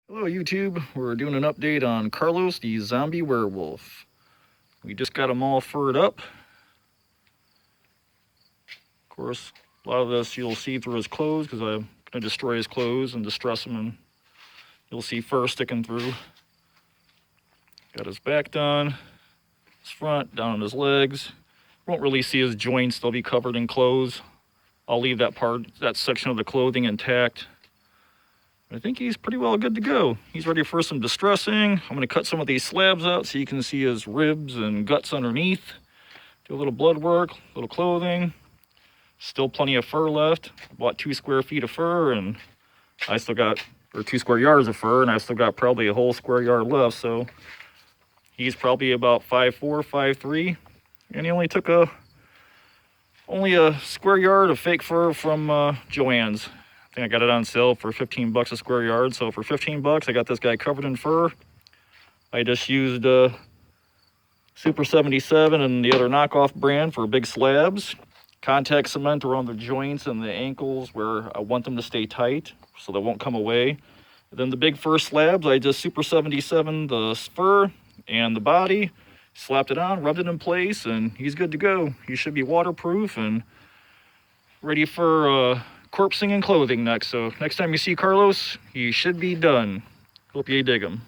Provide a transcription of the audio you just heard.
Hello YouTube, we're doing an update on Carlos the zombie werewolf. We just got him all furred up. Of course, a lot of this you'll see through his clothes because I'm going to destroy his clothes and distress him, and you'll see fur sticking through. Got his back done, his front, down on his legs. Won't really see his joints, they'll be covered in clothes. I'll leave that section of the clothing intact. I think he's pretty well good to go. He's ready for some distressing. I'm going to cut some of these slabs out so you can see his ribs and guts underneath. Do a little blood work, a little clothing. Still plenty of fur left. Bought 2 square feet of fur, and I still got, or 2 square yards of fur, and I still got probably a whole square yard left. So he's probably about 5'4", 5'3", and he only took only a square yard of fake fur from JoAnnes. I think I got it on sale for 15 bucks a square yard. So for 15 bucks, I got this guy covered in fur. I just used Super 77 and the other knockoff brand for big slabs. Contact cement around the joints and the ankles where I want them to stay tight so they won't come away. And then the big fur slabs, I just Super 77 the fur and the body, slapped it on, rubbed it in place, and he's good to go. He should be waterproof and ready for corpsing and clothing next. So next time you see Carlos, he should be done. Hope you dig him.